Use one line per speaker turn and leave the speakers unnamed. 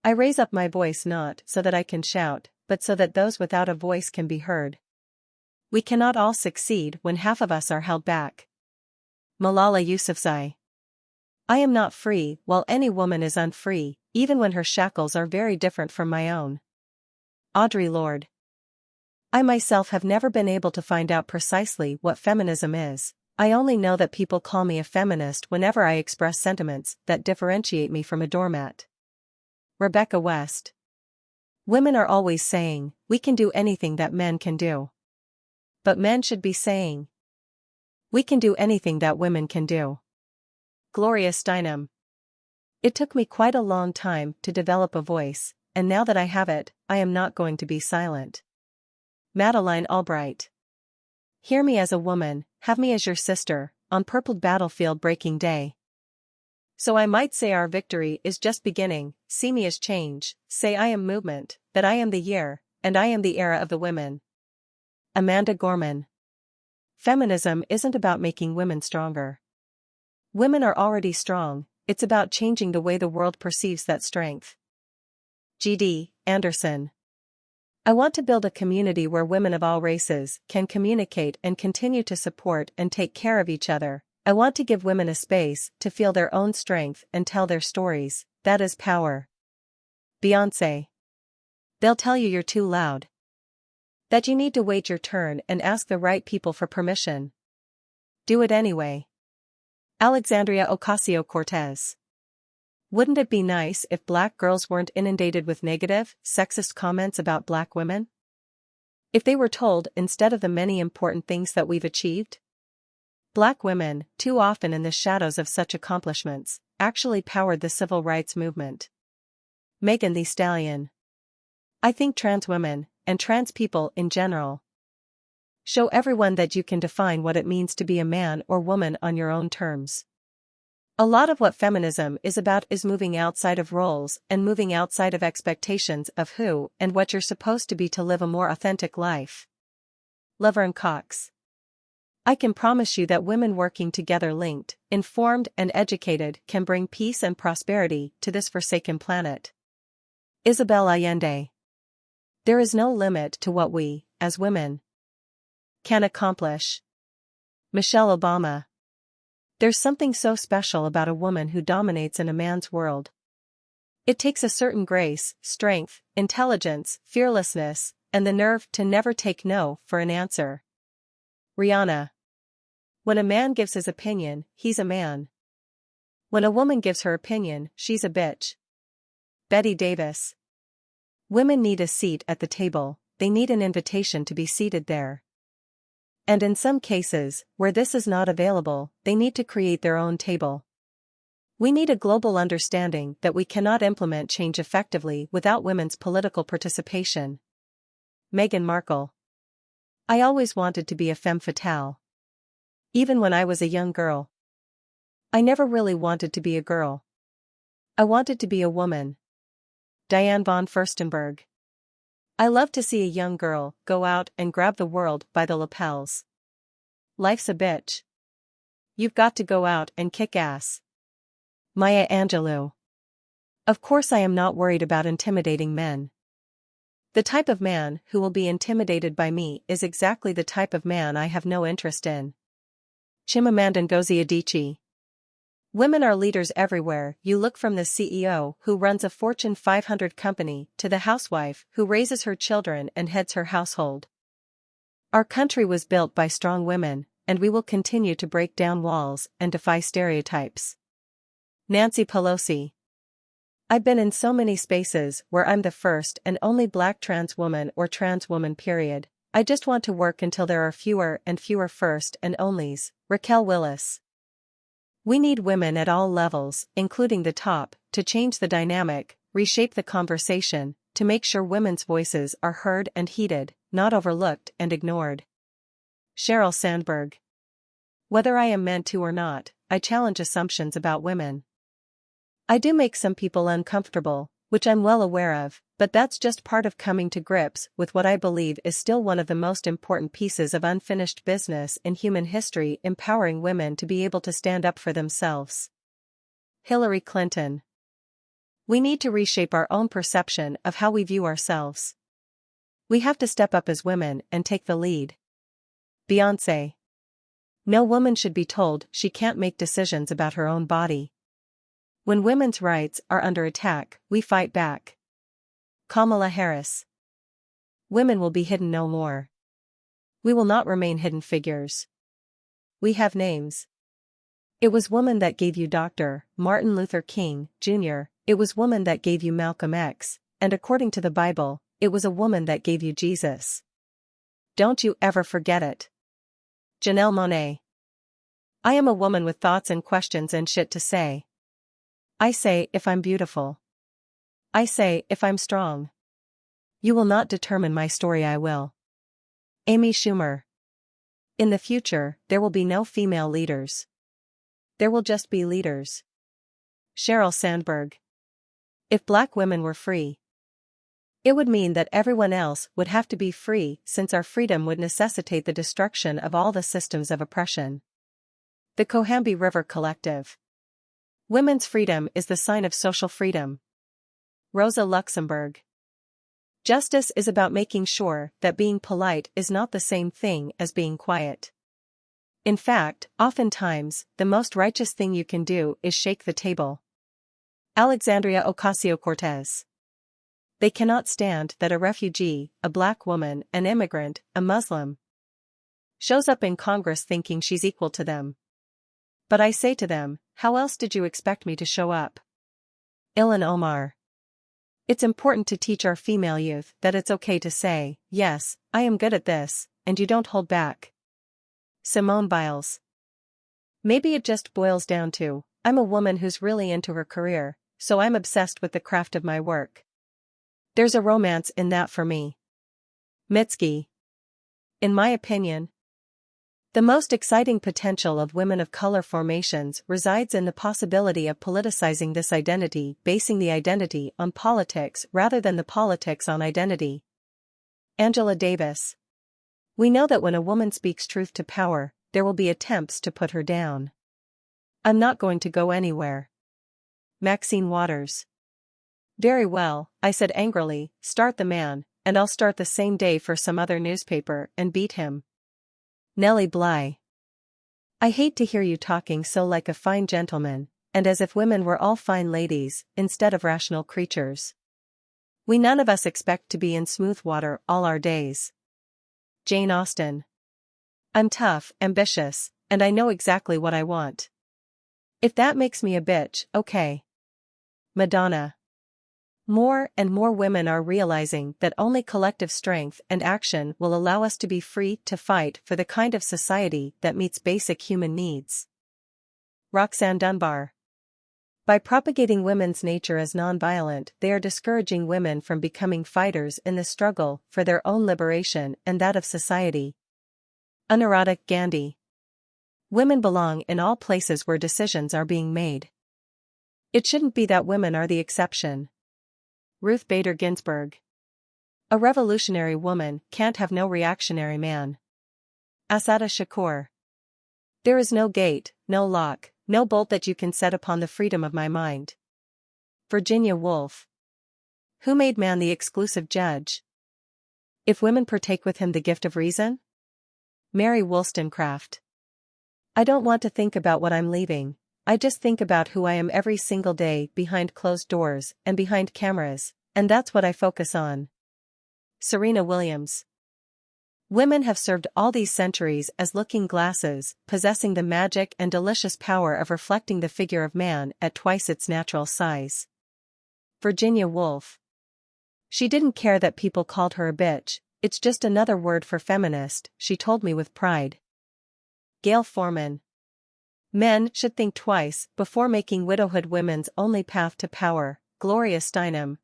I raise up my voice not so that I can shout, but so that those without a voice can be heard. We cannot all succeed when half of us are held back. Malala Yousafzai. I am not free while any woman is unfree, even when her shackles are very different from my own. Audre Lorde. I myself have never been able to find out precisely what feminism is. I only know that people call me a feminist whenever I express sentiments that differentiate me from a doormat. Rebecca West. Women are always saying, we can do anything that men can do. But men should be saying, we can do anything that women can do. Gloria Steinem. It took me quite a long time to develop a voice, and now that I have it, I am not going to be silent. Madeleine Albright. Hear me as a woman, have me as your sister, on purpled battlefield breaking day. So I might say our victory is just beginning, see me as change, say I am movement, that I am the year, and I am the era of the women. Amanda Gorman. Feminism isn't about making women stronger. Women are already strong, it's about changing the way the world perceives that strength. G.D. Anderson. I want to build a community where women of all races can communicate and continue to support and take care of each other. I want to give women a space to feel their own strength and tell their stories. That is power. Beyoncé. They'll tell you you're too loud. That you need to wait your turn and ask the right people for permission. Do it anyway. Alexandria Ocasio-Cortez. Wouldn't it be nice if black girls weren't inundated with negative, sexist comments about black women? If they were told instead of the many important things that we've achieved? Black women, too often in the shadows of such accomplishments, actually powered the civil rights movement. Megan Thee Stallion. I think trans women, and trans people in general, show everyone that you can define what it means to be a man or woman on your own terms. A lot of what feminism is about is moving outside of roles and moving outside of expectations of who and what you're supposed to be to live a more authentic life. Laverne Cox. I can promise you that women working together linked, informed and educated can bring peace and prosperity to this forsaken planet. Isabel Allende. There is no limit to what we, as women, can accomplish. Michelle Obama. There's something so special about a woman who dominates in a man's world. It takes a certain grace, strength, intelligence, fearlessness, and the nerve to never take no for an answer. Rihanna. When a man gives his opinion, he's a man. When a woman gives her opinion, she's a bitch. Betty Davis. Women need a seat at the table, they need an invitation to be seated there. And in some cases, where this is not available, they need to create their own table. We need a global understanding that we cannot implement change effectively without women's political participation. Meghan Markle. I always wanted to be a femme fatale. Even when I was a young girl. I never really wanted to be a girl. I wanted to be a woman. Diane von Furstenberg. I love to see a young girl go out and grab the world by the lapels. Life's a bitch. You've got to go out and kick ass. Maya Angelou. Of course I am not worried about intimidating men. The type of man who will be intimidated by me is exactly the type of man I have no interest in. Chimamanda Ngozi Adichie. Women are leaders everywhere. You look from the CEO who runs a Fortune 500 company to the housewife who raises her children and heads her household. Our country was built by strong women, and we will continue to break down walls and defy stereotypes. Nancy Pelosi. I've been in so many spaces where I'm the first and only black trans woman or trans woman period. I just want to work until there are fewer and fewer first and onlys. Raquel Willis. We need women at all levels, including the top, to change the dynamic, reshape the conversation, to make sure women's voices are heard and heeded, not overlooked and ignored. Sheryl Sandberg. Whether I am meant to or not, I challenge assumptions about women. I do make some people uncomfortable, which I'm well aware of, but that's just part of coming to grips with what I believe is still one of the most important pieces of unfinished business in human history: empowering women to be able to stand up for themselves. Hillary Clinton. We need to reshape our own perception of how we view ourselves. We have to step up as women and take the lead. Beyoncé. No woman should be told she can't make decisions about her own body. When women's rights are under attack, we fight back. Kamala Harris. Women will be hidden no more. We will not remain hidden figures. We have names. It was woman that gave you Dr. Martin Luther King, Jr., it was woman that gave you Malcolm X, and according to the Bible, it was a woman that gave you Jesus. Don't you ever forget it. Janelle Monáe. I am a woman with thoughts and questions and shit to say. I say if I'm beautiful. I say if I'm strong. You will not determine my story, I will. Amy Schumer. In the future, there will be no female leaders. There will just be leaders. Sheryl Sandberg. If black women were free, it would mean that everyone else would have to be free, since our freedom would necessitate the destruction of all the systems of oppression. The Cohambi River Collective. Women's freedom is the sign of social freedom. Rosa Luxemburg. Justice is about making sure that being polite is not the same thing as being quiet. In fact, oftentimes, the most righteous thing you can do is shake the table. Alexandria Ocasio-Cortez. They cannot stand that a refugee, a black woman, an immigrant, a Muslim, shows up in Congress thinking she's equal to them. But I say to them, how else did you expect me to show up? Ilhan Omar. It's important to teach our female youth that it's okay to say, yes, I am good at this, and you don't hold back. Simone Biles. Maybe it just boils down to, I'm a woman who's really into her career, so I'm obsessed with the craft of my work. There's a romance in that for me. Mitski. In my opinion, the most exciting potential of women of color formations resides in the possibility of politicizing this identity, basing the identity on politics rather than the politics on identity. Angela Davis. We know that when a woman speaks truth to power, there will be attempts to put her down. I'm not going to go anywhere. Maxine Waters. Very well, I said angrily, start the man, and I'll start the same day for some other newspaper and beat him. Nellie Bly. I hate to hear you talking so like a fine gentleman, and as if women were all fine ladies, instead of rational creatures. We none of us expect to be in smooth water all our days. Jane Austen. I'm tough, ambitious, and I know exactly what I want. If that makes me a bitch, okay. Madonna. More and more women are realizing that only collective strength and action will allow us to be free to fight for the kind of society that meets basic human needs. Roxanne Dunbar. By propagating women's nature as nonviolent, they are discouraging women from becoming fighters in the struggle for their own liberation and that of society. Anuradha Gandhi. Women belong in all places where decisions are being made. It shouldn't be that women are the exception. Ruth Bader Ginsburg. A revolutionary woman can't have no reactionary man. Assata Shakur. There is no gate, no lock, no bolt that you can set upon the freedom of my mind. Virginia Woolf. Who made man the exclusive judge? If women partake with him the gift of reason? Mary Wollstonecraft. I don't want to think about what I'm leaving. I just think about who I am every single day behind closed doors and behind cameras, and that's what I focus on. Serena Williams. Women have served all these centuries as looking glasses, possessing the magic and delicious power of reflecting the figure of man at twice its natural size. Virginia Woolf. She didn't care that people called her a bitch, it's just another word for feminist, she told me with pride. Gail Forman. Men should think twice before making widowhood women's only path to power. Gloria Steinem.